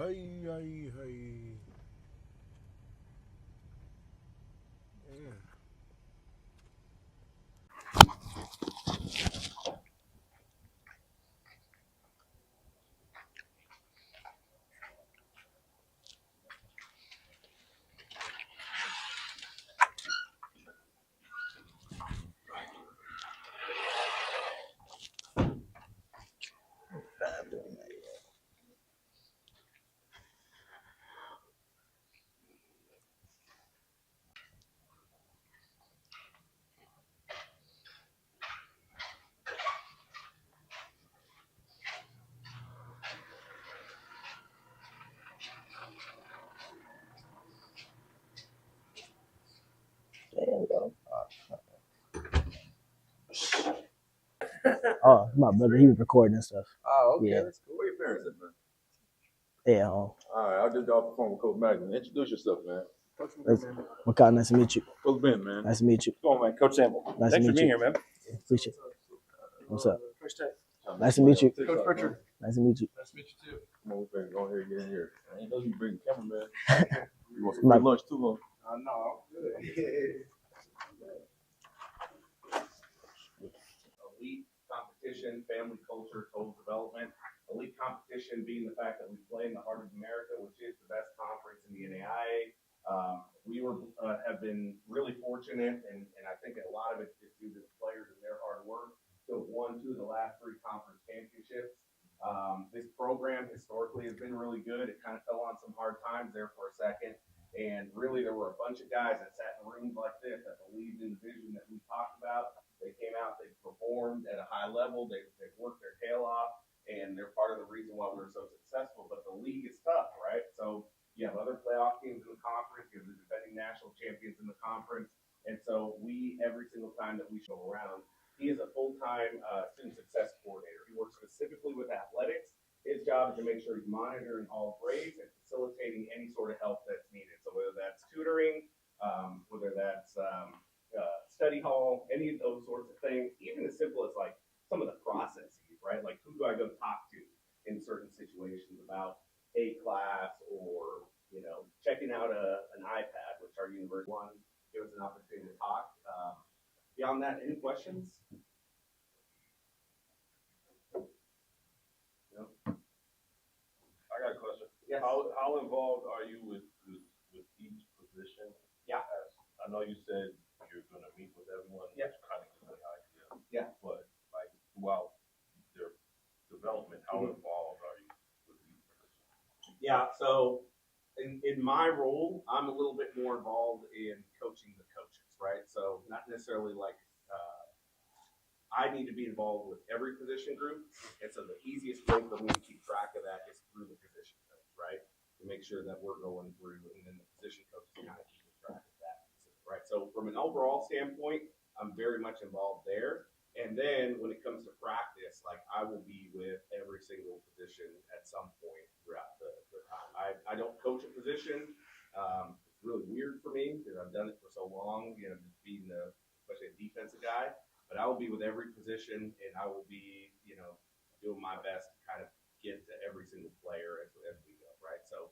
Hey, hey, hey. Yeah. There we go. Oh, my brother, he was recording and stuff. Oh, okay. Yeah. That's cool. Where your parents at, man? Yeah. All right, I'll just off the phone with Coach Magnan. Introduce yourself, man. Makar, nice to meet you. What's been, man? Nice to meet you. Go on, man. Coach Sample. Nice Thanks to for meet being you. here, man. Appreciate it. What's up? Nice to meet meet you. Coach Pritchard. Nice to meet you. Nice to meet you, too. Come on, we're going to go ahead and get in here. I ain't know you bring the cameraman. You want some free lunch, too, huh? No. Elite competition, family culture, total development. Elite competition being the fact that we play in the heart of America, which is the best conference in the NAIA. We have been really fortunate, and I think a lot of it is due to the players and their hard work to have won 2 of the last 3 conference championships. This program historically has been really good. It kind of fell on some hard times there for a second. And really, there were a bunch of guys that sat in rooms like this that believed in the vision that we talked about. They came out, they performed at a high level, they worked their tail off, and they're part of the reason why we're so successful. But the league is tough, right? So you have other playoff teams in the conference, you have the defending national champions in the conference. And so every single time that we show around, he is a full-time student success coordinator. He works specifically with athletics. His job is to make sure he's monitoring all grades and facilitating any sort of help that's needed. So whether that's tutoring, whether that's study hall, any of those sorts of things, even as simple as like some of the processes, right? Like who do I go talk to in certain situations about a class or, checking out an iPad, which our university one give us an opportunity to talk. Beyond that, any questions? No? I got a question. Yes. How involved are you with each position? Yeah. I know you said you're going to meet with everyone. Yeah. Which kind of gives me an idea. Yeah. But like throughout their development, how involved are you with each position? Yeah. So in my role, I'm a little bit more involved in coaching the coaches, right? So not necessarily like I need to be involved with every position group. And so the easiest way for me to keep track of that is through the position coach, right? To make sure that we're going through, and then the position coach is kind of keeping track of that, right? So from an overall standpoint, I'm very much involved there. And then when it comes to practice, like I will be with every single position at some point throughout the time. I don't coach a position. It's really weird for me because I've done it for so long, just being especially a defensive guy. But I will be with every position, and I will be, doing my best to kind of get to every single player as we go, right? So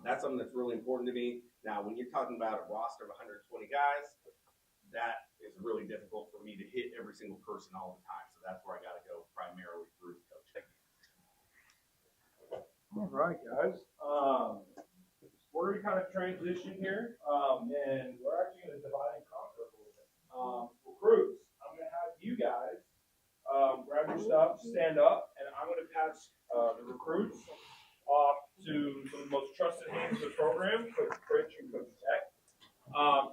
that's something that's really important to me. Now, when you're talking about a roster of 120 guys, that is really difficult for me to hit every single person all the time. So that's where I got to go primarily through the coach. All right, guys. We're going to kind of transition here, and we're actually going to divide and conquer a little bit. Recruits, I'm going to have you guys grab your stuff, stand up, and I'm going to pass the recruits off to some of the most trusted hands of the program, Coach Rich and Coach Tech.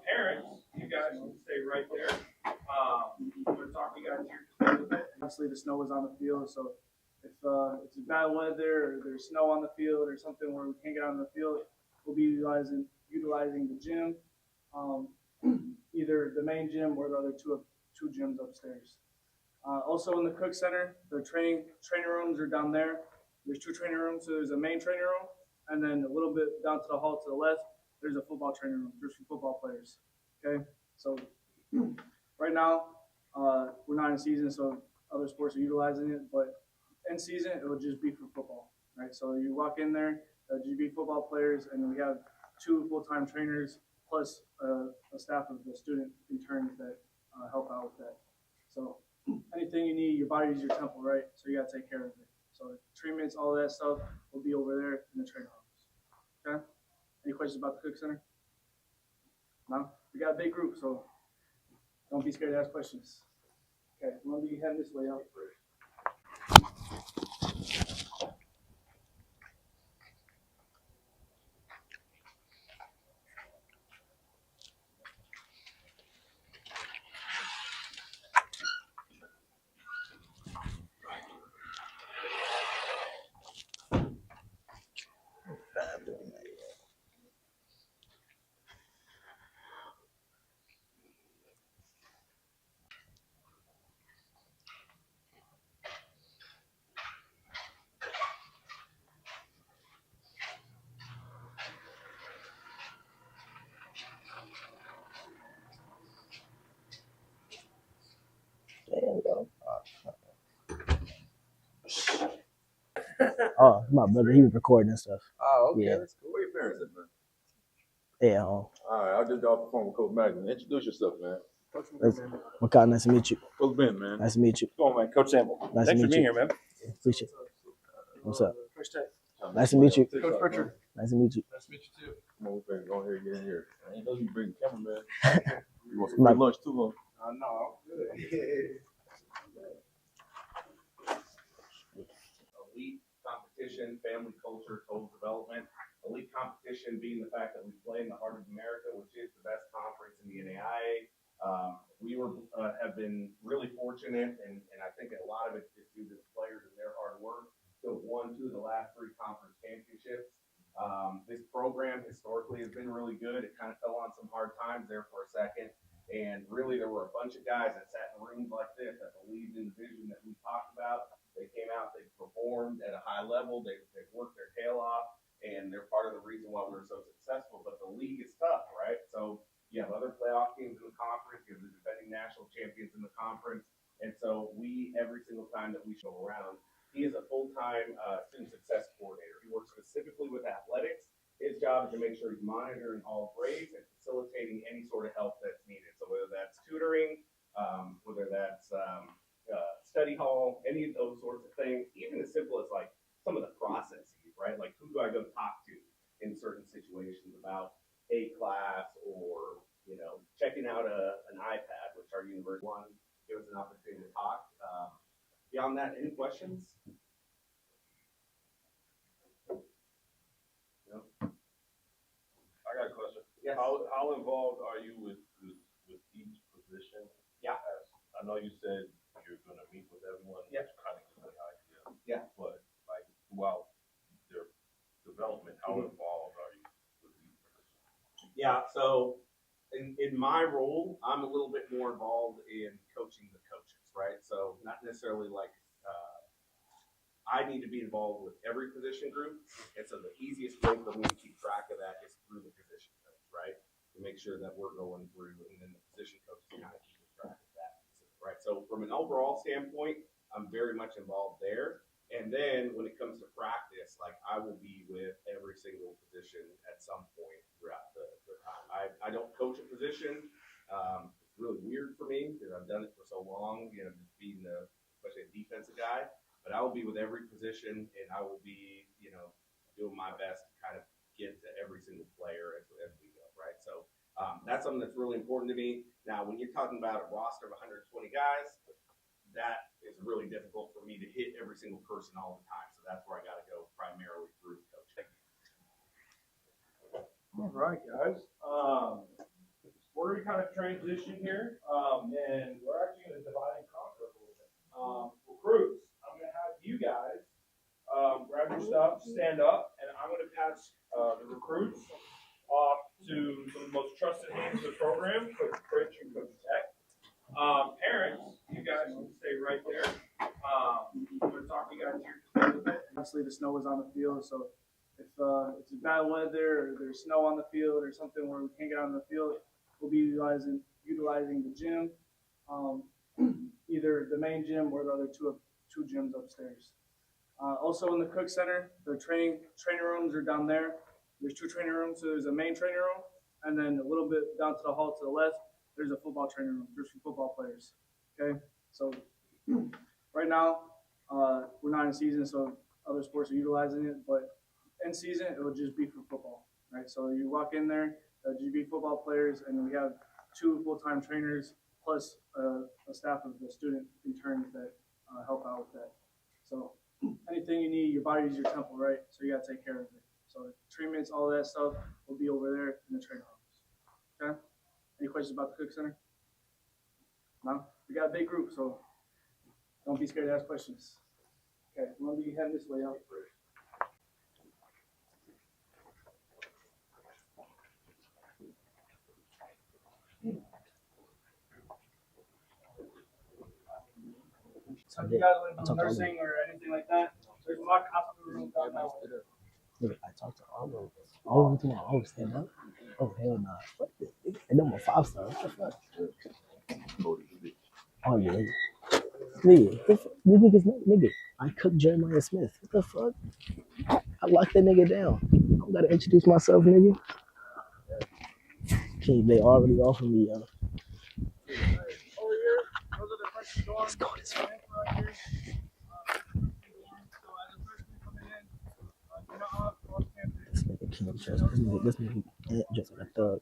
Parents, you guys can stay right there. I'm going to talk to you guys here just a little bit. Obviously, the snow is on the field, so if it's bad weather or there's snow on the field or something where we can't get on the field, we'll be utilizing the gym, either the main gym or the other two gyms upstairs. Also in the Cook Center, the training rooms are down there. There's 2 training rooms. So there's a main training room, and then a little bit down to the hall to the left, there's a football training room just for football players. Okay, so right now we're not in season, so other sports are utilizing it, but in season it will just be for football, right? So you walk in there, GB football players, and we have 2 full-time trainers plus a staff of the student interns that help out with that. So anything you need, your body's your temple, right? So you gotta take care of it. So treatments, all that stuff will be over there in the training office. Okay? Any questions about the Cook Center? No? We got a big group, so don't be scared to ask questions. Okay, I'm gonna be heading this way out. There we go. Oh, my brother, he was recording and stuff. Oh, okay, Yeah. that's cool. Where your parents at, man? Yeah, All right, I just got off the phone with Coach Magnan. Introduce yourself, man. Makar, nice to meet you. Coach Ben, man. Nice to meet you. Come on, man. Coach Sample. Nice Thanks to for meet being you. here, man. Appreciate it. What's up? Nice to Come meet you. Coach Pritchard. Nice to meet you. Nice to meet you too. on, we finna go ahead and get in here. I ain't know you bring the camera, man. You want some free lunch too, huh? No, Elite competition, family culture, total development. Elite competition being the fact that we play in the heart of America, which is the best conference in the NAIA. We have been really fortunate, and I think a lot of it is due to the players and their hard work to have won 2 of the last 3 conference championships. This program historically has been really good. It kind of fell on some hard times there for a second. And really, there were a bunch of guys that sat in rooms like this that believed in the vision that we talked about. They came out, they performed at a high level, they worked their tail off, and they're part of the reason why we're so successful. But the league is tough, right? So you have other playoff teams in the conference, you have the defending national champions in the conference. And so we, every single time that we show around, he is a full-time student success coordinator. He works specifically with athletics. His job is to make sure he's monitoring all grades and facilitating any sort of help that's needed. So whether that's tutoring, whether that's study hall, any of those sorts of things, even as simple as like some of the processes, right? Like who do I go talk to in certain situations about a class or, you know, checking out an iPad, which our university one give us an opportunity to talk. Beyond that, any questions? No? I got a question. Yes. How involved are you with each position? Yeah. I know you said you're gonna meet with everyone. Yeah. Which kind of gives me an idea. Yeah. But like throughout their development, how involved are you with each position? Yeah, so in my role, I'm a little bit more involved in coaching the coaches, right? So not necessarily like I need to be involved with every position group, and so the easiest way for me to keep track of that is through the position coach, right? To make sure that we're going through, and then the position coach is kind of keeping track of that, right? So from an overall standpoint, I'm very much involved there. And then when it comes to practice, like I will be with every single position at some point throughout the time. I don't coach a position. It's really weird for me because I've done it for so long, you know, just being especially a defensive guy. But I will be with every position, and I will be, you know, doing my best to kind of get to every single player as we go, right? So that's something that's really important to me. Now, when you're talking about a roster of 120 guys, that is really difficult for me to hit every single person all the time. So that's where I got to go primarily through the coaching. All right, guys. We're going to kind of transition here, and we're actually going to divide and conquer a little bit. Recruits, I'm going to have you guys grab your stuff, stand up, and I'm going to pass the recruits off to some of the most trusted hands of the program, Coach Rich and Coach Tech. Parents, you guys can stay right there. I'm going to talk to you guys here just a little bit. Obviously, the snow is on the field, so if it's bad weather or there's snow on the field or something where we can't get on the field, we'll be utilizing the gym, either the main gym or the other two gyms upstairs. Also in the Cook Center, the training rooms are down there. There's 2 training rooms. So there's a main training room, and then a little bit down to the hall to the left, there's a football training room just for football players. Okay, so right now we're not in season, so other sports are utilizing it, but in season it will just be for football, right? So you walk in there, just be football players, and we have 2 full-time trainers plus a staff of the student interns that help out with that. So anything you need, your body is your temple, right? So you gotta take care of it. So treatments, all that stuff will be over there in the training rooms. Okay? Any questions about the Cook Center? No? We got a big group, so don't be scared to ask questions. Okay, we'll be heading this way out. So if you guys want to do nursing or anything like that, there's a mock hospital room down that way. Nigga, I talked to all of them. All of them tomorrow. Oh, stand up. Oh, hell nah. What the? And them a 5-star. What the fuck? Oh, yeah. Nigga, this nigga's not, nigga. I cooked Jeremiah Smith. What the fuck? I locked that nigga down. I don't gotta introduce myself, nigga. Okay, they already offered me, yo. Over here, those are the freshman dorms. Let's go this way. Right here. So as a freshman coming in, you're not off campus. This nigga can't trust. This nigga can't just like a thug.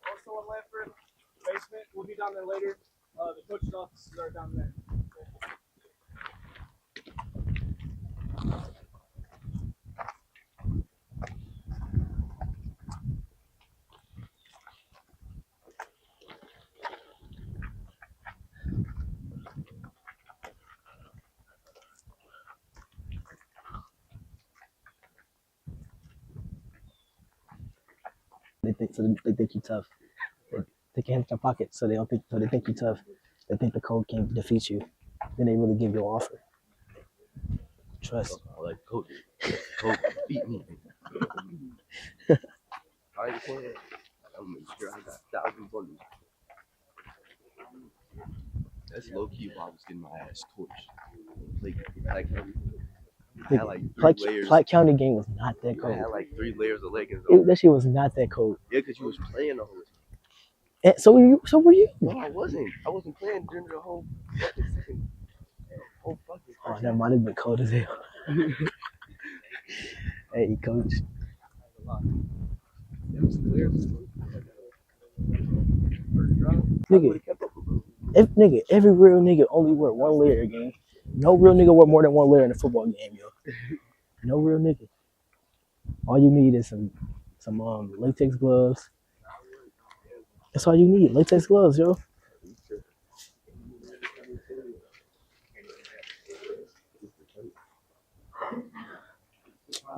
Also in Lanford, basement, we'll be down there later. The coach's offices are down there. They think you tough. They can't hit your pocket, so they think you tough. They think the code can't defeat you. Then they really give you an offer. Trust. Like coach beat me. I ain't playing. I'm making sure I got 1,000 bundles. That's low key why I was getting my ass torched. I had like 3 layers. Platte County game was not that cold. I had like 3 layers of leggings. That shit was not that cold. Yeah, because you was playing the whole time. And so were you? No, I wasn't. I wasn't playing during the whole fucking Oh, that might have been cold as hell. Hey, coach. Nigga, every real nigga only wear 1 layer a game. No real nigga wear more than 1 layer in a football game, yo. No real nigga. All you need is some latex gloves. That's all you need, latex gloves, yo.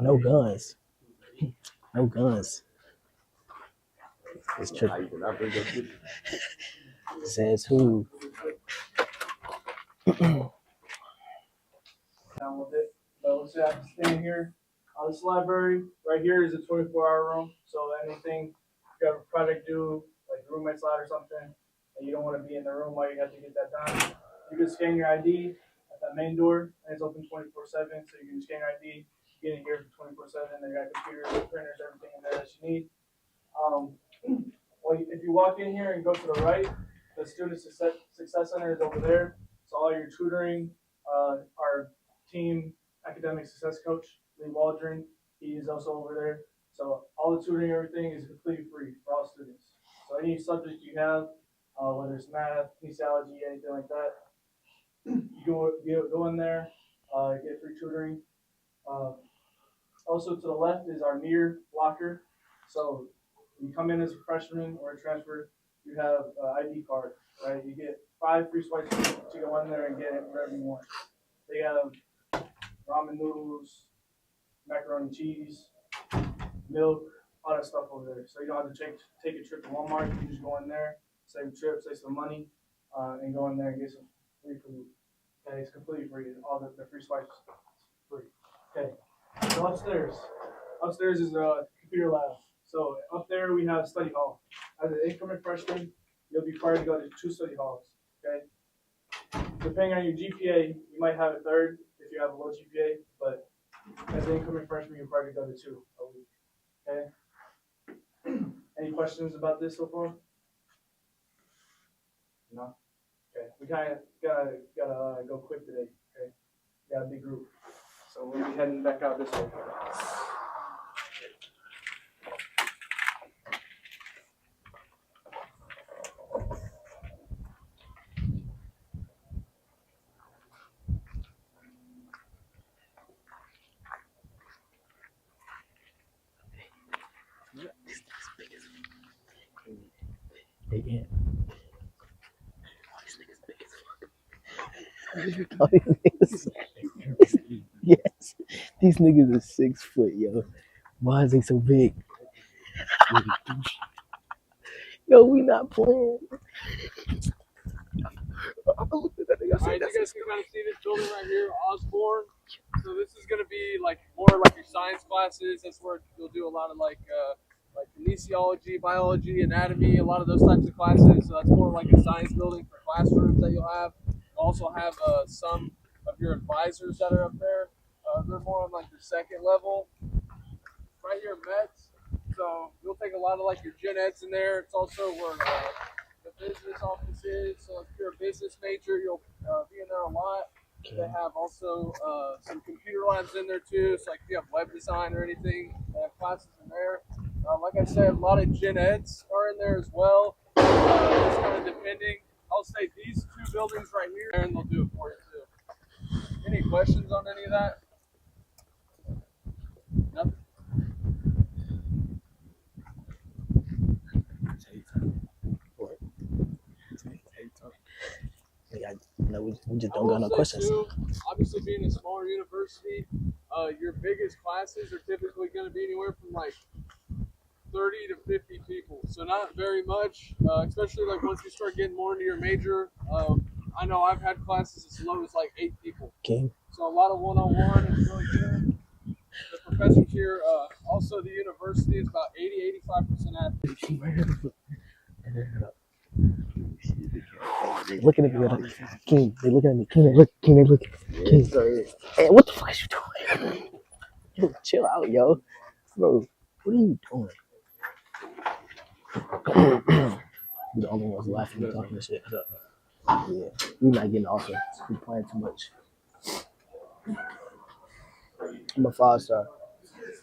No guns. No guns. It's tricky. Says who? Down with it. But let's say I have to stand here. This library right here is a 24-hour room. So anything, if you have a project due, like roommate's lot or something, and you don't want to be in the room while you have to get that done, you can scan your ID at that main door, and it's open 24/7. So you can scan your ID, get in here for 24/7. They got computers, printers, everything in there that you need. Well, if you walk in here and go to the right, the Student Success Center is over there. So all your tutoring, our team academic success coach, Lee Waldron, he is also over there. So all the tutoring, everything is completely free for all students. So any subject you have, whether it's math, kinesiology, anything like that, you go in there, get free tutoring. Also to the left is our near locker. So you come in as a freshman or a transfer, you have an ID card, right? You get 5 free swipes to go in there and get whatever you want. They have ramen noodles, macaroni and cheese, milk, all that stuff over there. So you don't have to take a trip to Walmart. You can just go in there, save a trip, save some money, and go in there and get some free food. Okay, it's completely free. All the free swipes free. Okay, so upstairs is a computer lab. So up there there we have study hall. As an incoming freshman, you'll be required to go to 2 study halls. Okay. Depending on your GPA, you might have a third if you have a low GPA, but as an incoming freshman, you're required to go to 2 a week. Okay. Any questions about this so far? No. Okay. We kind of gotta go quick today. Okay. We got a big group, so we'll be heading back out this way. They can't. All these niggas. Yes, these niggas are 6 foot, yo. Why is they so big? Yo, we not playing. Alright, you guys can kind of see this building right here, Osborne. So this is gonna be like more like your science classes. That's where you'll do a lot of like kinesiology, biology, anatomy, a lot of those types of classes. So that's more like a science building for classrooms that you'll have. You'll also have some of your advisors that are up there. They're more on like your second level. Right here, Mets. So you'll take a lot of like your gen eds in there. It's also where the business office is. So if you're a business major, you'll be in there a lot. They have also some computer labs in there too. So like if you have web design or anything, they have classes in there. Like I said, a lot of gen eds are in there as well. Just kind of depending. I'll say these 2 buildings right here, and they'll do it for you too. Any questions on any of that? Nothing? We just don't got no questions. Too, obviously, being a smaller university, your biggest classes are typically going to be anywhere from like 30 to 50 people. So not very much, especially like once you start getting more into your major. I know I've had classes as low as like 8 people. Okay. So a lot of one-on-one is really good. The professors here, also the university is about 80-85% athletes. Looking at me, King. They looking at me. King, they look. King, they look. King, hey, what the fuck is you doing? Yo, chill out, yo, bro. What are you doing? We're the only ones laughing and talking this shit. Yeah, we not getting off it. We playing too much. I'm a 5-star.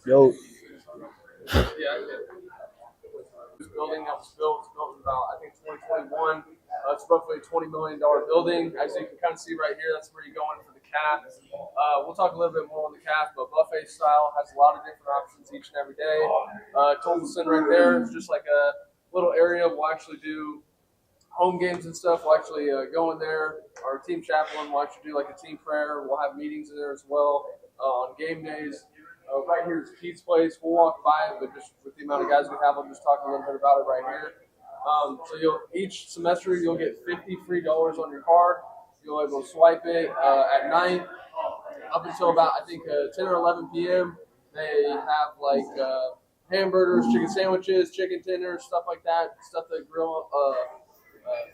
Yo. This building that was built in about, I think, 2021. It's roughly a $20 million building. As you can kind of see right here, that's where you go in for the calf. We'll talk a little bit more on the calf, but buffet style has a lot of different options each and every day. Tolson right there is just like a little area. We'll actually do home games and stuff. We'll actually go in there. Our team chaplain will actually do like a team prayer. We'll have meetings in there as well on game days. Right here is Pete's place. We'll walk by it, but just with the amount of guys we have, I'll just talk a little bit about it right here. So each semester you'll get $50 free on your card. You'll be able to swipe it at night up until about, I think, 10 or 11 p.m. They have like hamburgers, chicken sandwiches, chicken tenders, stuff like that. Stuff that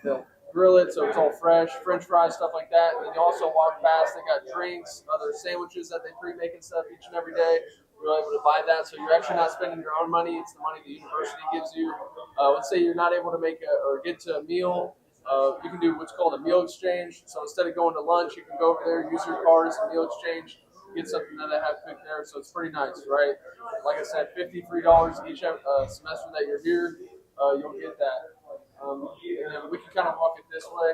they'll grill it so it's all fresh, French fries, stuff like that. And then you also walk past, they got drinks, other sandwiches that they pre-make and stuff each and every day. You're able to buy that, so you're actually not spending your own money. It's the money the university gives you. Let's say you're not able to make or get to a meal. You can do what's called a meal exchange. So instead of going to lunch, you can go over there, use your card as a meal exchange, get something that they have cooked there. So it's pretty nice, right? Like I said, $50 free each semester that you're here. You'll get that. And then we can kind of walk it this way.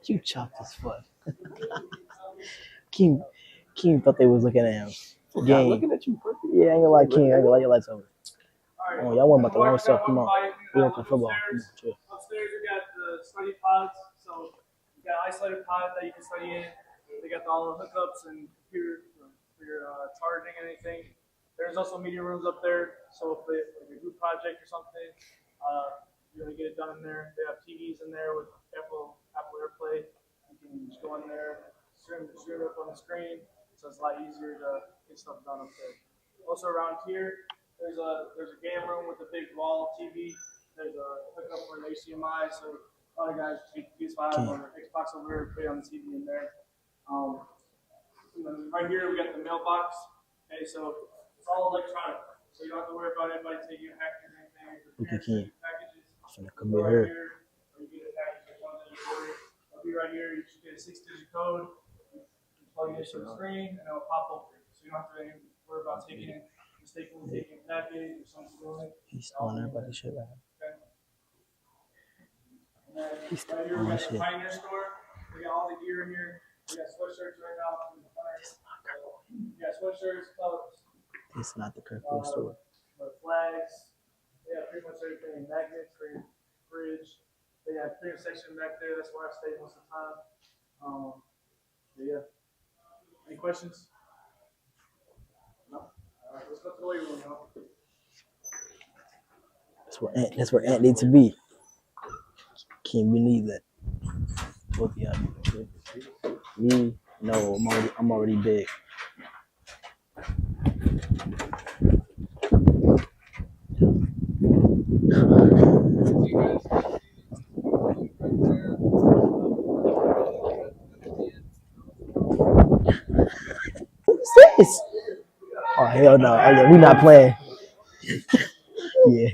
You chopped as fuck. King thought they was looking at him. Gang. Looking at you. Yeah, I ain't gonna lie, King. I ain't gonna lie, your lights over. Oh, y'all want about the wrong stuff. Come on. We don't play football. Come on, chill. Upstairs, we got the study pods. So you got isolated pods that you can study in. They got all the hookups and computer for your charging and anything. There's also media rooms up there, so if it's like a group project or something, you're gonna get it done in there. They have TVs in there with Apple AirPlay. You can just go in there, stream it up on the screen, so it's a lot easier to get stuff done up there. Also around here, there's a game room with a big wall TV. There's a hookup for an HDMI, so a lot of guys take PS5 or Xbox over here and play on the TV in there. Right here we got the mailbox. Okay, so it's all electronic, so you don't have to worry about anybody taking your hackers or anything. Look at Akeem. Packages. Finna come in here. Or you get a package or something. It'll be right here. You should get a 6-digit code. You plug it into the screen, and it'll pop open. So you don't have to worry about mistakenly taking a package or something doing it. He's throwing everybody shit right now. Okay. And then He's right here throwing we got shit. the Pioneer store. We got all the gear in here. We got sweatshirts right now. We got sweatshirts, gloves. It's not the Kirkwood store. Flags. They have pretty much everything. Magnets for your fridge. They have clear section back there. That's where I stay most of the time. But yeah. Any questions? No. All right, let's go to the weight room now. That's where Ant needs to be. Can't believe that. Both of y'all. Me, no, I'm already big. What's this? Oh hell no! Oh yeah, we not playing. Yeah,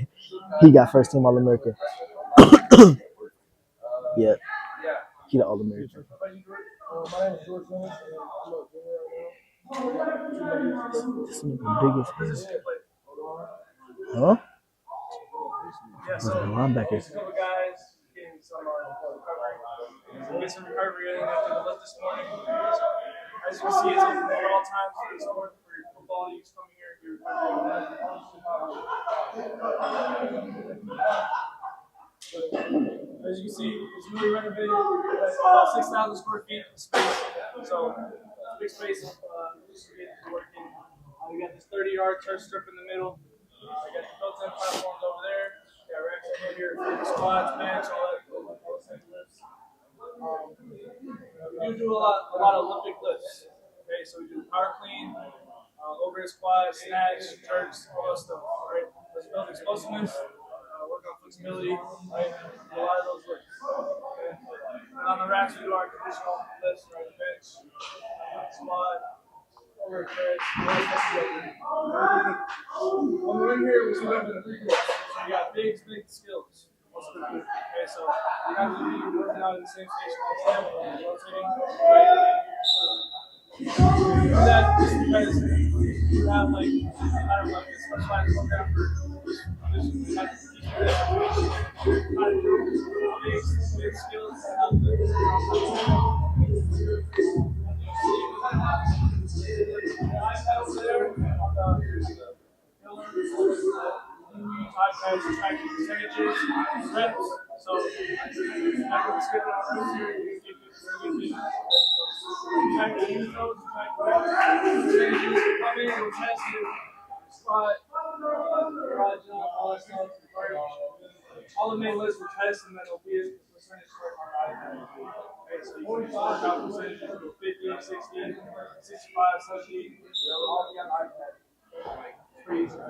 he got first team All American. Yeah, he the All American. My name is George Lewis, and I'm a junior right now. This nigga big as hell. Huh? Yeah, He's so a linebacker. there's a couple guys getting some recovery. So get some recovery in after the lift this morning. So, as you can see, it's open at all times for the sport for your football. You just come here and do recovery. As you can see, it's really renovated. It's about 6,000 square feet of space. So, big space just to get working. We got this 30-yard turf strip in the middle. We got the built-in platforms over there. We got racks over here for the squats, bench, all those type of lifts. We do a lot of Olympic lifts. Okay, so we do power clean, overhead squats, snatch, jerks, all that stuff. Right? Let's build explosiveness, work on flexibility, right? Do a lot of those lifts. Okay? And on the racks, we do our traditional lifts, right? Bench, squat, overhead press, when we're in here, we still have the 3 groups. So we got big skills. Okay, so you have to be working out in the same station all the time, rotating. Do that just because you have like I don't know, a specialized program for this position. You have to teach you how to do big skills and how to iPad over there on the iPads to track percentages, reps. So after we skip our reps here, you get good. Track the use those, track the percentages, come in, we'll test you, squat, broad jump, all that stuff. All the main lists will test and then it'll be a percentage for our iPad. Okay, so you can work out percentages go 50, 60, 65, 70, all on iPad. It's pretty easy.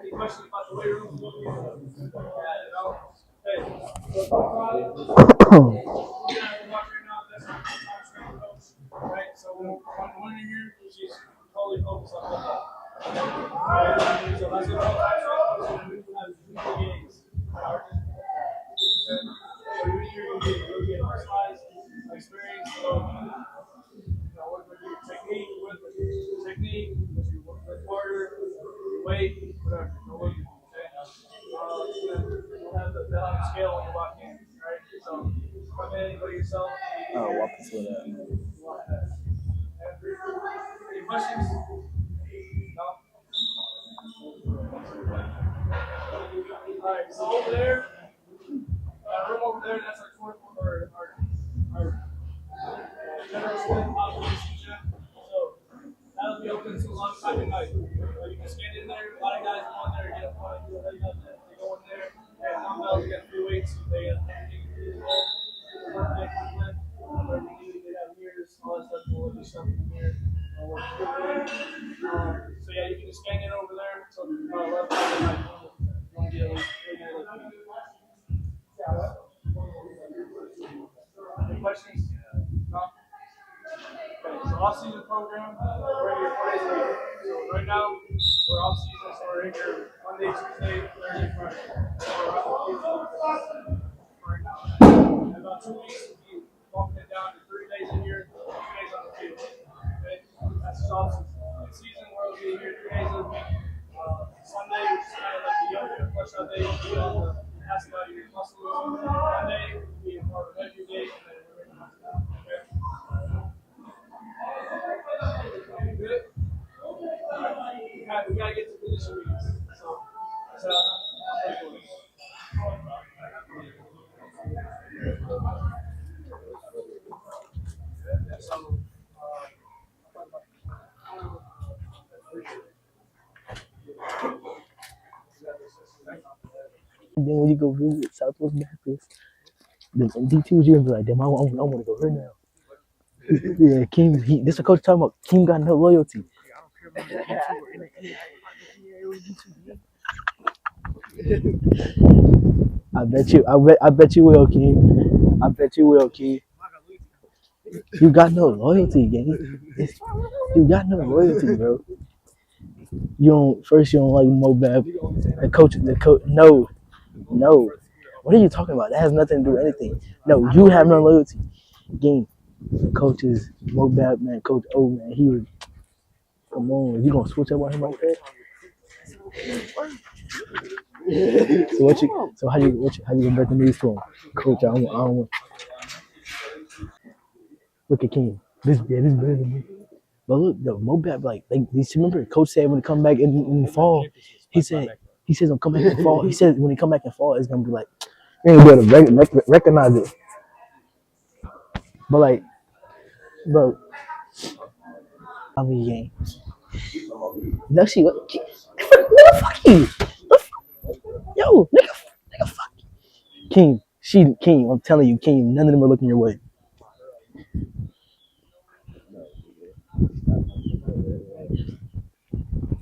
Any questions about the weight room? Yeah, no? Okay. Right, so when we're in here, she's totally focused on football. Right, so that's what I'm games. So you're get personalized experience. So, work with your technique, with your harder, your weight, whatever. Okay? You'll have the scale when you walk in, right? So come in, go yourself. Walk us with that. Any questions? No? Alright, so over there, room over there, that's our general student population gym. be open until lunch time at night. You can scan in there. A lot of guys go in there and get a point. They go in there and dumbbells, get free weights. They get everything in there. They have mirrors, all that stuff. We'll do something in here. So yeah, you can just scan in over there until 11 at night. You want to get any questions? No? Okay, so off-season program, we're here 4 days a week. So right now, we're off-season, so we're in here Monday, Tuesday, Thursday, Friday. So we're right now. In about 2 weeks, we'll be bumping it down to 3 days in here, 2 days on the field. Okay, that's just off-season. In season, we'll be here 3 days a week. Sunday, which is kind of like the yoga push-up day, we'll ask about your muscles. Monday, will be more of a heavier day, and then we're going to okay. Good. We gotta get to position meetings. So then when you go visit Southwest Baptist, the D2s, you're gonna be like, damn, I want to go here now. Yeah, Akeem, this is the coach talking about. Akeem got no loyalty. I bet you will, Akeem. I bet you will, Akeem. You got no loyalty, gang. You got no loyalty, bro. You don't like Mobab. The coach, no. What are you talking about? That has nothing to do with anything. No, you have no loyalty. Gang, the coach is Mobab, man. Coach O, man. He was, come on, you gonna switch up on him like that? So how you gonna break the news to him? Coach, I don't want. Look at King. This better than me. But look, the Mobab, like, remember Coach said when he come back in the fall, he says he'll come back in the fall. He said when he come back in the fall, it's gonna be like, you're gonna be able to recognize it. But like, bro, how many games? No, nigga, fuck you. Yo, nigga, fuck you. King, I'm telling you, King, none of them are looking your way.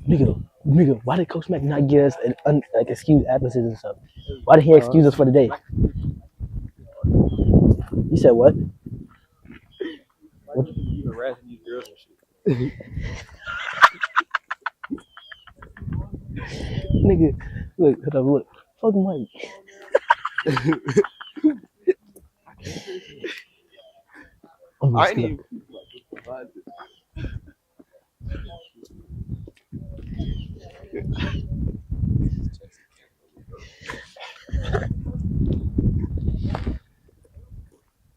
Nigga, why did Coach Mac not get us like excuse absences and stuff? Why did he excuse us for the day? You said what? What? You harassing these girls and shit. Nigga, look. Fuck Mike. I ain't even.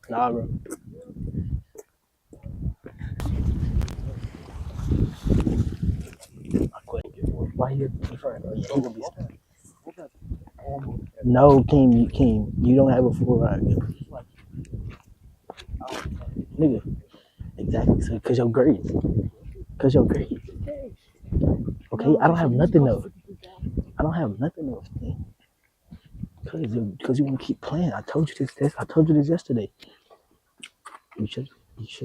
Nah, bro. I quit. Why you in front? No, King, you don't have a full ride. Nigga, exactly. So, cause your grades. Okay, I don't have nothing though. Cause you want to keep playing. I told you this. I told you this yesterday. You should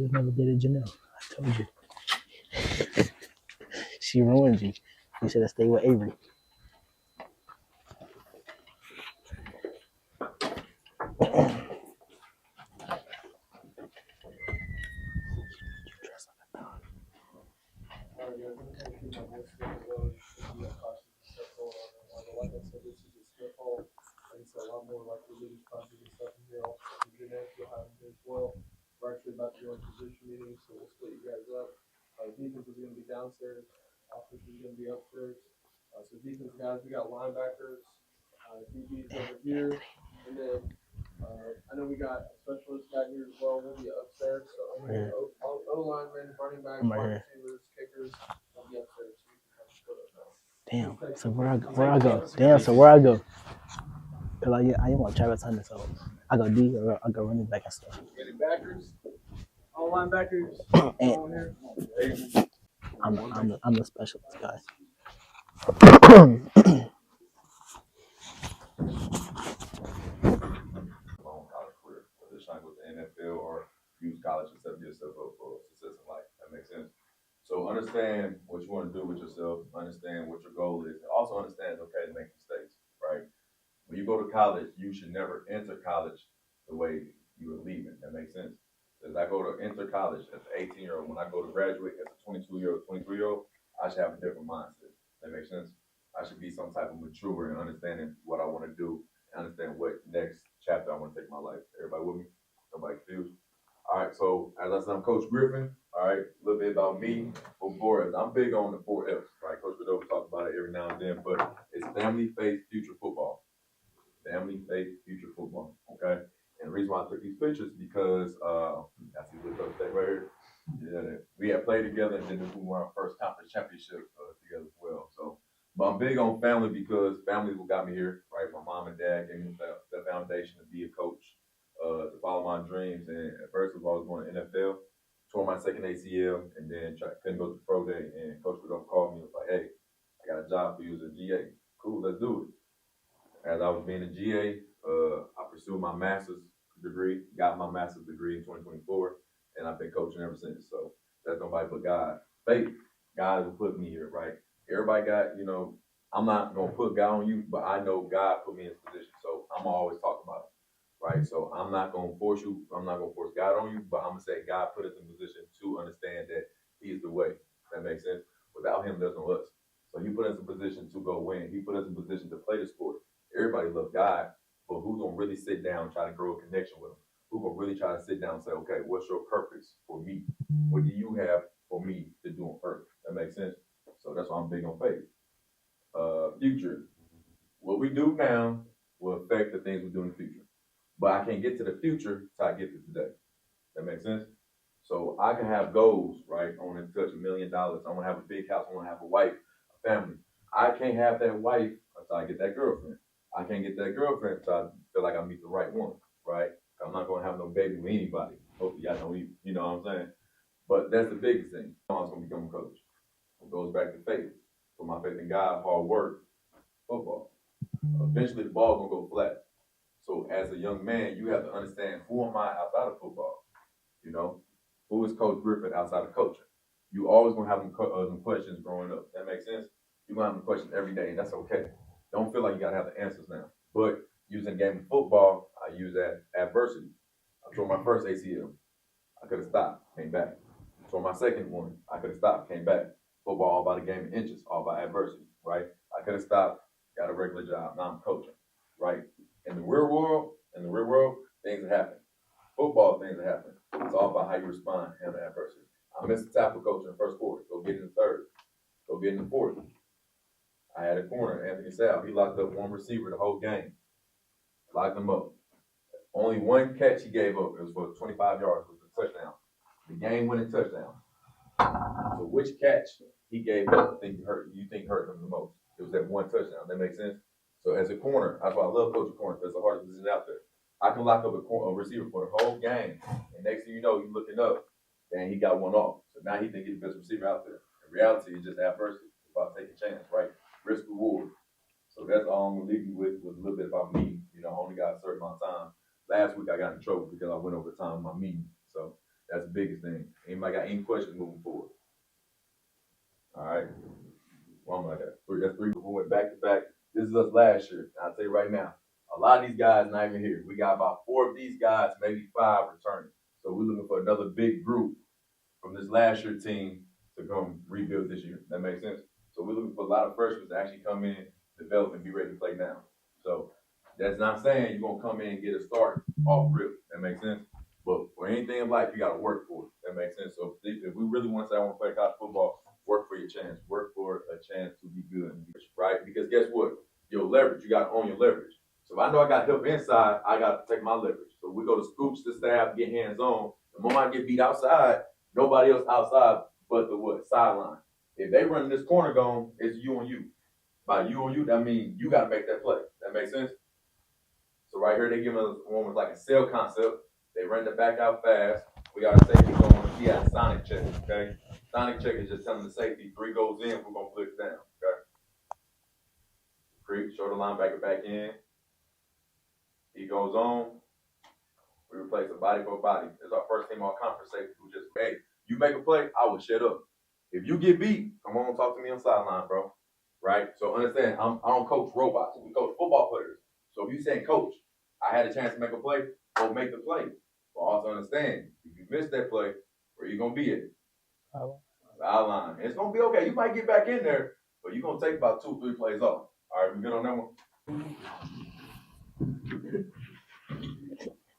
have never did it, Janelle. I told you. She ruined you. You should have stayed with Avery. We're actually about to go in position meetings, so we'll split you guys up. Defense is going to be downstairs. Offense is going to be upstairs. So defense guys, we got linebackers, DBs over here, and then I know we got a specialist back here as well. We'll be upstairs. So O linemen, running backs, wide receivers, kickers, will be upstairs. So we can kind of split up now. Damn. So where I go? Cause I didn't want Travis Hunter, so I go D or I go running back and stuff. Getting backers, all linebackers. And I'm the specialist guy. Long college career, whether it's trying to go to the NFL or use college to set yourself up for success in life. That makes sense. So understand what you want to do with yourself, understand what your goal is, and also understand it's okay to make mistakes, right? When you go to college, you should never enter college the way you are leaving. That makes sense. As I go to enter college as an 18-year-old, when I go to graduate as a 22-year-old, 23-year-old, I should have a different mindset. That makes sense. I should be some type of mature and understanding what I want to do, and understand what next chapter I want to take in my life. Everybody with me? Nobody confused? All right, so as I said, I'm Coach Griffin. All right, a little bit about me. For 4Fs, I'm big on the 4Fs, right? Coach Rideau talks about it every now and then, but it's family, faith, future football. Family, faith, future football. Okay. And the reason why I took these pictures because I see the coach right here. Yeah, we had played together, and then we won our first conference championship together as well. So, but I'm big on family because family is what got me here, right? My mom and dad gave me the foundation to be a coach, to follow my dreams. And at first, I was going to NFL, tore my second ACL, and then couldn't go to the pro day. And Coach Rideau called me and was like, "Hey, I got a job for you as a GA. Cool, let's do it." As I was being a GA, I pursued my master's degree, got my master's degree in 2024, and I've been coaching ever since. So that's nobody but God. Faith, God will put me here, right? Everybody got, I'm not going to put God on you, but I know God put me in this position. So I'm always talking about it, right? So I'm not going to force you. I'm not going to force God on you, but I'm going to say God put us in a position to understand that He's the way. That makes sense? Without Him, there's no us. So He put us in a position to go win. He put us in a position to play the sport. Everybody loves God, but who's gonna really sit down and try to grow a connection with Him? Who's gonna really try to sit down and say, okay, what's your purpose for me? What do you have for me to do on earth? That makes sense. So that's why I'm big on faith. Future. What we do now will affect the things we do in the future. But I can't get to the future till I get to today. That makes sense? So I can have goals, right? I want to touch $1 million. I want to have a big house. I want to have a wife, a family. I can't have that wife until I get that girlfriend. I can't get that girlfriend until I feel like I meet the right one, right? I'm not going to have no baby with anybody. Hopefully I don't even, you know what I'm saying? But that's the biggest thing. I was going to become a coach. It goes back to faith. Put my faith in God, hard work, football. Eventually the ball going to go flat. So as a young man, you have to understand, who am I outside of football? Who is Coach Griffin outside of coaching? You always going to have them questions growing up. That makes sense? You're going to have them questions every day, and that's okay. Don't feel like you got to have the answers now. But using game of football, I use that adversity. I tore my first ACL. I could have stopped, came back. I tore my second one. I could have stopped, came back. Football all about a game of inches, all about adversity, right? I could have stopped, got a regular job. Now I'm coaching, right? In the real world, things happen. Football, things happen. It's all about how you respond to adversity. I missed the tackle coach in the first quarter. Go get in the third. Go get in the fourth. I had a corner, Anthony Sal. He locked up one receiver the whole game. Locked him up. Only one catch he gave up. It was for 25 yards. It was a touchdown. The game-winning touchdown. So which catch he gave up you think hurt him the most? It was that one touchdown. That makes sense? So as a corner, that's why I love coaching corner, because it's the hardest position out there. I can lock up a receiver for the whole game, and next thing you know, you're looking up, and he got one off. So now he think he's the best receiver out there. In reality, it's just adversity. It's about taking a chance, right? Risk reward. So that's all I'm gonna leave you with a little bit about me. I only got a certain amount of time. Last week I got in trouble because I went over time in my meeting. So that's the biggest thing. Anybody got any questions moving forward? All right. One more. That's three. We went back to back. This is us last year. I'll tell you right now, a lot of these guys not even here. We got about 4 of these guys, maybe 5 returning. So we're looking for another big group from this last year team to come rebuild this year. That makes sense? So we're looking for a lot of freshmen to actually come in, develop, and be ready to play now. So that's not saying you're going to come in and get a start off rip. That makes sense? But for anything in life, you got to work for it. That makes sense? So if we really want to say I want to play college football, work for your chance. Work for a chance to be good, right? Because guess what? Your leverage, you got to own your leverage. So if I know I got help inside, I got to take my leverage. So we go to scoops to staff, get hands-on. The moment I get beat outside, nobody else outside but the what? Sideline. If they run this corner gone, it's you on you. By you on you, that means you got to make that play. That makes sense? So right here, they give us one with like a cell concept. They run the back out fast. We got to take it going. He had a sonic check, okay? Sonic check is just telling the safety 3 goes in, we're gonna flip down. Okay. Creep, show the linebacker back in. He goes on. We replace a body for body. It's our first team all conference safety who just, hey, you make a play, I will shut up. If you get beat, come on, talk to me on sideline, bro. Right? So understand, I don't coach robots. We coach football players. So if you saying, coach, I had a chance to make a play, go make the play. But also understand, if you miss that play, where you gonna be at? Sideline. And it's gonna be okay. You might get back in there, but you're gonna take about 2 or 3 plays off. All right, we good on that one?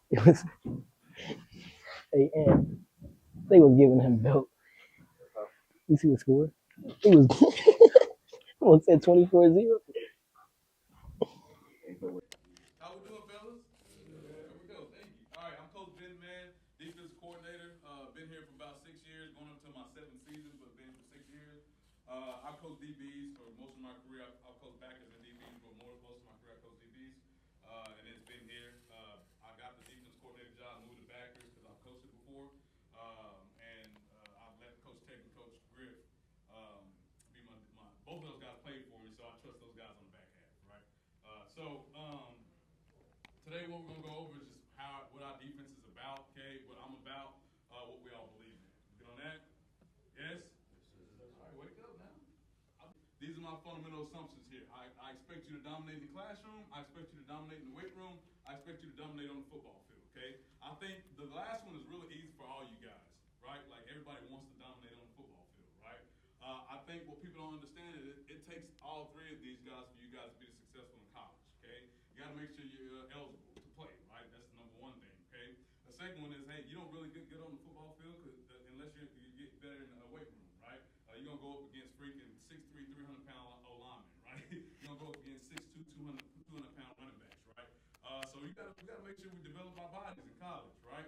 It was, hey, and they was giving him belt. You see the score? It was almost said 24-0. How we doing, fellas? There we go. Thank you. All right, I'm Coach Ben, man, defensive coordinator. Been here for about 6 years, going up to my 7th season, but been for 6 years. I've coached DBs for most of my career. I've coached backers and DBs for most of my career. I coached DBs, and it's been here. I got the defense coordinator job, moved to backers because I've coached it before, and I've let Coach Tech and Coach Griff be my. Both of those guys played for me, so I trust those guys on the back half, right? Today what we're gonna go over is just what our defense is about, okay? What I'm about, what we all believe in. You get on that? Yes? All right, wake up now. These are my fundamental assumptions here. I expect you to dominate in the classroom. I expect you to dominate in the weight room. I expect you to dominate on the football field, okay? I think the last one is really easy for all you guys, right? Like everybody wants to dominate on the football field, right? I think what people don't understand is it takes all 3 of these guys for you guys to be successful in college, okay? You gotta make sure you're eligible to play, right? That's the number 1 thing, okay? The second one is, hey, you don't really get good on the football field unless you get better in the weight room, right? You're gonna go up against freaking 6'3", 300-pound O-linemen, right? You're gonna go up against 6'2", 200-pound running backs, right? So we gotta make sure we develop our bodies in college, right?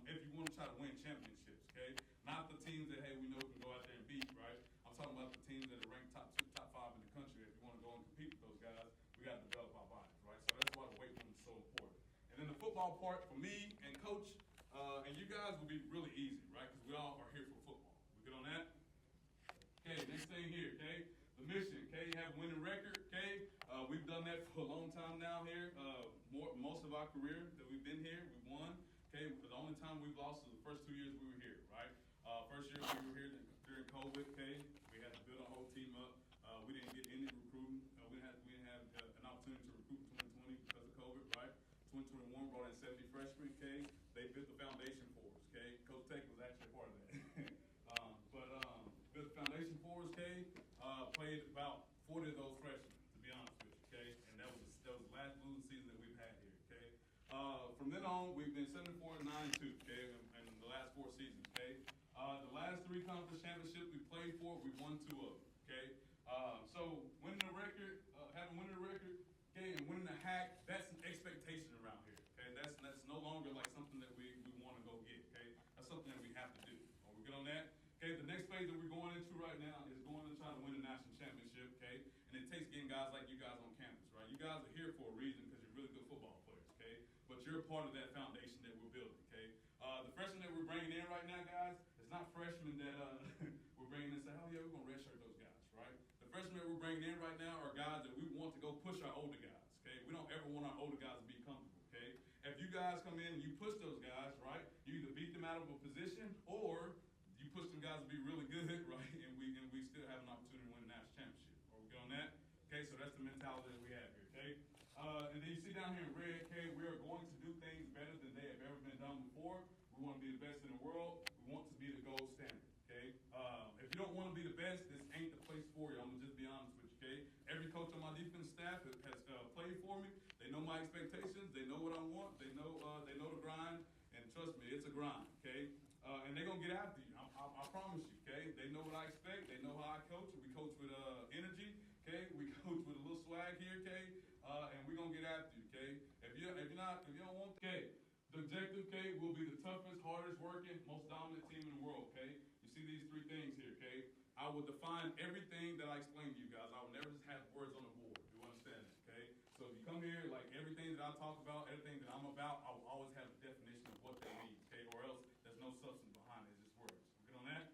If you want to try to win championships, okay? Not the teams that, hey, we know can go out there and beat, right? I'm talking about the teams that are ranked top 5 in the country. If you want to go and compete with those guys, we gotta develop our bodies, right? So that's why the weight room is so important. And then the football part for me and coach, and you guys will be really easy, right? Because we all are here for football. We good on that? Okay, next thing here, okay? The mission, okay? You have a winning record, okay? We've done that for a long time now here. Most of our career that we've been here, we've won. Okay, the only time we've lost is the first 2 years we were here, right? First year we were here during COVID, okay? We had to build our whole team up. We didn't get any recruiting. We didn't have an opportunity to recruit in 2020 because of COVID, right? 2021 brought in 70 freshmen, okay? They built the foundation for us, okay? Coach Tech was actually a part of that. Built the foundation for us, okay? Played about 40 of those freshmen, to be honest with you, okay? And that was the last losing season that we've had here, okay? From then on, we've been 7-4 and 9-2, okay? In the last 4 seasons, okay? The last 3 conference championships we played for, we won 2 of them, okay? So winning a record, winning a record, okay, and winning a hack, that's an expectation around here, okay? That's no longer like something that we want to go get, okay? That's something that we have to do. Are we good on that? Okay, the next phase that we're going into right now is going to try to win a national championship, okay? And it takes getting guys like you guys on campus, right? You guys are here for a reason because you're really good football players, okay? But you're a part of that foundation that we're building, okay? The freshmen that we're bringing in right now, guys, it's not freshmen that we're bringing in and say, oh yeah, we're going to redshirt those guys, right? The freshmen that we're bringing in right now are guys that we want to go push our older guys, okay? We don't ever want our older guys to be comfortable, okay? If you guys come in and you push those guys, right, you either beat them out of a position or you push them guys to be really good, right? And we still have an opportunity to win a national championship. Are we good on that? Okay, so that's the mentality that we have here, okay? And then you see down here in red, okay, we are going to do things better than they have ever been done before. We want to be the best in the world. We want to be the gold standard, okay? If you don't want to be the best, this ain't the place for you. I'm going to just be honest with you, okay? Every coach on my defense staff has played for me. They know my expectations. They know what I want. They know the grind. And trust me, it's a grind, okay? And they're going to get after you. I promise you, okay? They know what I expect. They know how I coach. We coach with energy, okay? We coach with a little swag here, okay? And we're going to get after you, okay? If you don't want, okay? The objective, okay, will be the toughest, hardest working, most dominant team in the world, okay? You see these 3 things here, okay? I will define everything that I explained to you guys. I will never just have words on the board. You understand that, okay? So if you come here, like everything that I talk about, everything that I'm about, I will always have a definition of what they mean, okay? Or else there's no substance behind it, it's just words. We good on that?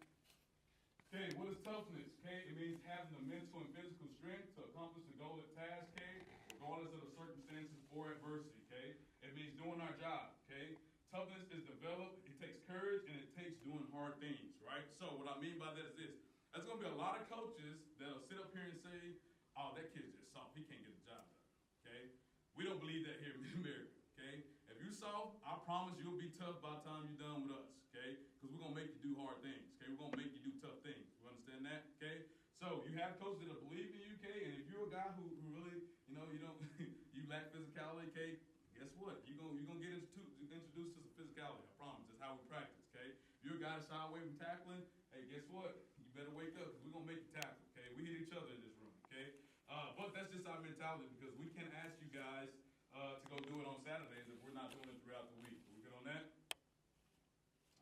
Okay, what is toughness? Okay, it means having the mental and physical strength to accomplish the goal of task, okay, regardless of the circumstances or adversity, okay? It means doing our job, okay? Toughness is developed, it takes courage, and it takes doing hard things, right? So what I mean by that is this. There's gonna be a lot of coaches that'll sit up here and say, oh, that kid's just soft, he can't get the job done, okay? We don't believe that here in America, okay? If you soft, I promise you'll be tough by the time you're done with us, okay? Because we're gonna make you do hard things, okay? We're gonna make you do tough things. You understand that, okay? So you have coaches that believe in you, okay? And if you're a guy who really, you know, you don't, you lack physicality, okay? Guess what? You're gonna get introduced to some physicality. I promise. That's how we practice, okay? If you're a guy to shy away from tackling, hey, guess what? You better wake up because we're gonna make you tackle, okay? We hit each other in this room, okay? But that's just our mentality because we can't ask you guys to go do it on Saturdays if we're not doing it throughout the week. Are we good on that?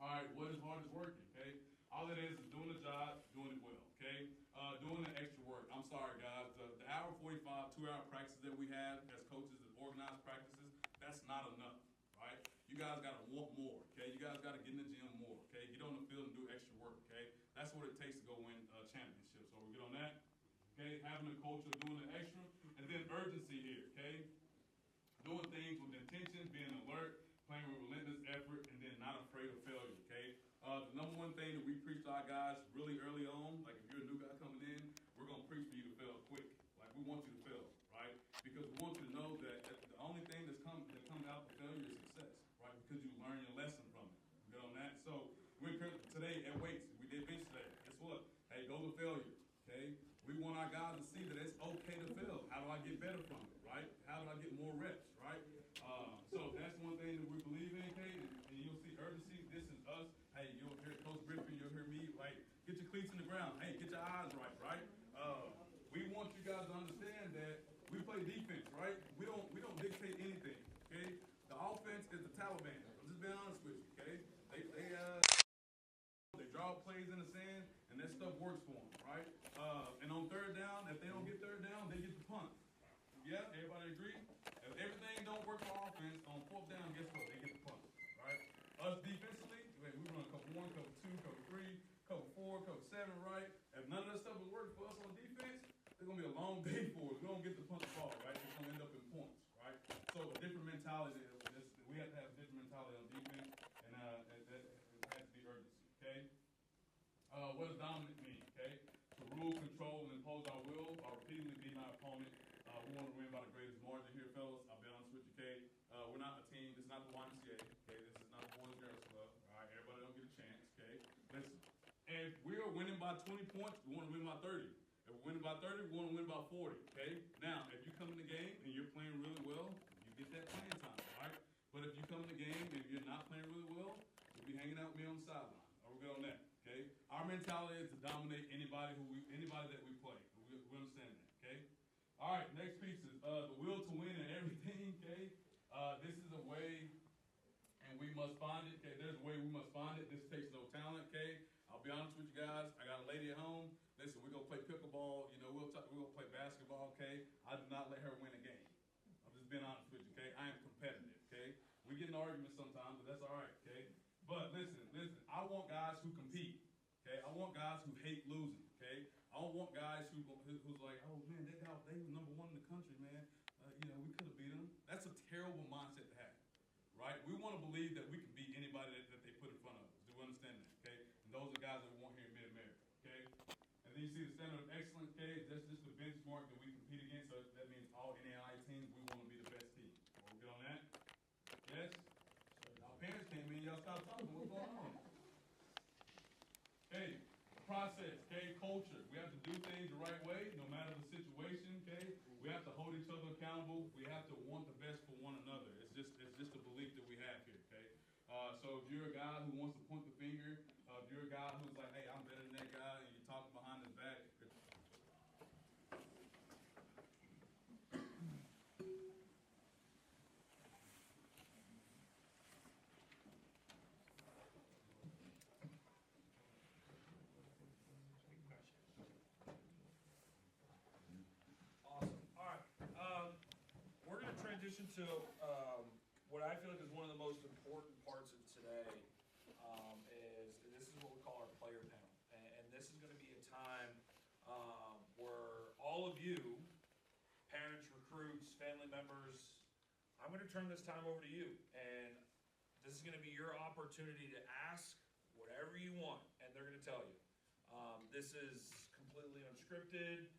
All right, what is hard is working, okay? All it is doing the job, doing it well, okay? Doing the extra work. I'm sorry, guys. The hour 45, 2-hour practices that we have as coaches and organized practices, that's not enough, right? You guys got to want more, okay? You guys got to get in the gym more, okay? Get on the field and do extra work, okay? That's what it takes to go win championships. So we good on that? Okay, having a culture of doing the extra, and then urgency here, okay? Doing things with intention, being alert, playing with relentless effort, and then not afraid of failure, okay? The number one thing that we preach to our guys really early on, like if you're a new guy coming in, we're going to preach for you to fail quick. Like we want you to fail, right? Because we want you to know that the only thing that comes out of failure is success, right? Because you learn your lesson from it. You good on that? So we're today at weights, we did bench today. Guess what? Hey, go to failure, okay? We want our guys to see that it's okay to fail. How do I get better from it, right? How do I get more reps, right? So that's one thing that we believe in, okay? And you'll see urgency. This is us. Hey, you'll hear Coach Griffin, you'll hear me, right? Get your cleats in the ground. Hey, get your eyes right? We want you guys to understand that we play defense, right? We don't dictate anything, okay? The offense is the Taliban. I'm just being honest with you, okay? They draw plays in the sand, and that stuff works for them, right? And on third down, if they don't get third down, they get the punt. Yeah, everybody agree? If everything don't work for offense, on fourth down, guess what? They get the punt, right? Us defensively, we run cover 1, cover 2, cover 3, cover 4, cover 7, right? If none of that stuff is working for us on defense, it's going to be a long day for us. We don't get to punt the ball, right? It's going to end up in points, right? So a different mentality, we have to have a different mentality on defense, and that has to be urgency. Okay? What does dominant mean? Okay? To rule, control, and impose our will by repeatedly beating our opponent. We want to win by the greatest margin here, fellas. I'll be honest with you, okay? We're not a team. This is not the YMCA, okay? This is not the Boys and Girls Club. All right? Everybody don't get a chance, okay? Listen, if we are winning by 20 points, we want to win by 30. If we're winning by 30, we want to win by 40, okay? Now, if you come in the game and you're playing really well, you get that playing time, right? But if you come in the game and you're not playing really well, you'll be hanging out with me on the sideline. Are we good on that? Okay? Our mentality is to dominate anybody that we play. We understand that, okay? All right, next piece is the will to win and everything, okay? This is a way, and we must find it, okay? There's a way we must find it. This takes no talent, okay? I'll be honest with you guys. I got a lady at home. Listen, we're going to play pickleball. You know, we're going to play basketball, okay? I do not let her win a game. I'm just being honest with you, okay? I am competitive, okay? We get in arguments sometimes, but that's all right, okay? But listen, I want guys who compete, okay? I want guys who hate losing, okay? I don't want guys who's like, oh man, they were number 1 in the country, man. We could have beat them. That's a terrible mindset to have, right? We want to believe that we can beat anybody that they put in front of us. Do we understand that, okay? And those are the guys that we want here in Mid-America, okay? And then you see the standard of excellence, okay? That's just the benchmark that we compete against. So that means all NAI teams, we want to be the best team. We'll get on that? Yes? Our parents came in, y'all stopped talking. What's going on? Okay, process, okay, culture. We have to do things the right way, no matter the situation, okay? We have to hold each other accountable. We have to want the best for one another. It's just a belief that we have here, okay? So if you're a guy who wants to point the finger, if you're a guy who's like, hey, I'm better than that guy, and you're talking behind his back, transition to what I feel like is one of the most important parts of today is this is what we call our player panel. And this is going to be you, parents, recruits, family members, I'm gonna turn this time over to you, and this is gonna be your opportunity to ask whatever you want, and they're gonna tell you. This is completely unscripted.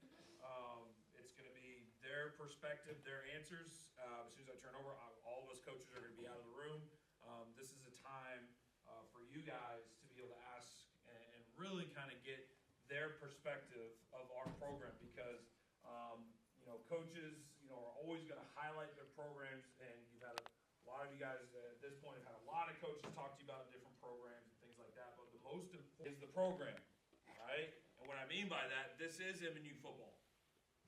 It's gonna be their perspective, their answers. As soon as I turn over, all of us coaches are gonna be out of the room. This is a time for you guys to be able to ask and really kind of get their perspective of our program, because coaches, are always going to highlight their programs, and you've had a lot of you guys at this point have had a lot of coaches talk to you about different programs and things like that, but the most important is the program, right? And what I mean by that, this is MNU football.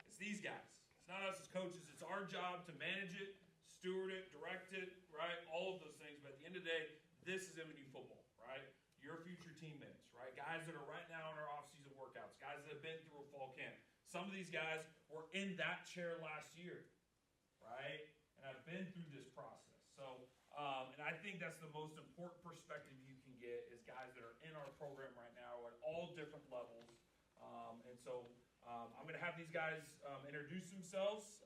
It's these guys. It's not us as coaches. It's our job to manage it, steward it, direct it, right? All of those things, but at the end of the day, this is MNU football, right? Your future teammates, right? Guys that are right now in our off-season workouts, guys that have been through a fall camp. Some of these guys were in that chair last year, right? And I've been through this process. So, and I think that's the most important perspective you can get, is guys that are in our program right now at all different levels. I'm going to have these guys introduce themselves.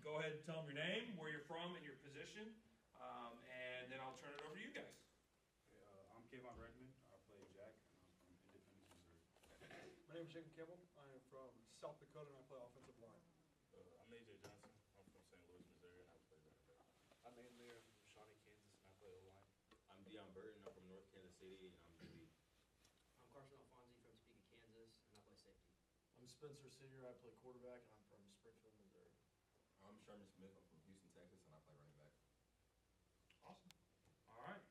Go ahead and tell them your name, where you're from, and your position. And then I'll turn it over to you guys. I'm Kayvon Redmond. I play Jack, and I'm from Independence, Missouri. My name is Jacob Campbell. I am from South Dakota, and I play offensive line. I'm AJ Johnson. I'm from St. Louis, Missouri, and I play running back. I'm Andy. I'm from Shawnee, Kansas, and I play O-line. I'm Deion Burton. I'm from North Kansas City, and I'm DB. I'm Carson Alfonsi from Topeka, Kansas, and I play safety. I'm Spencer Sear. I play quarterback, and I'm from Springfield, Missouri. I'm Sherman Smith. I'm from Houston, Texas, and I play running back. Awesome. All right.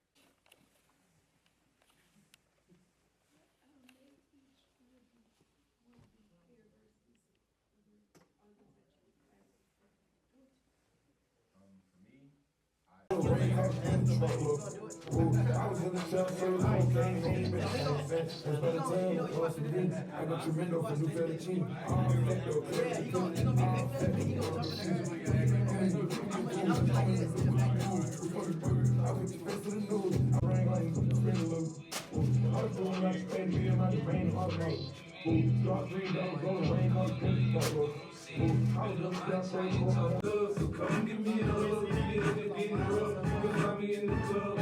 For me, I was in the trap, so I got tremendous for new fettuccine. I put your face to the news. I rang like I was doing like a me and my brain all night. Dark green, dark gold, rain on the pink. I was just down so come give me a hug, get it rough, cause I'm in the club.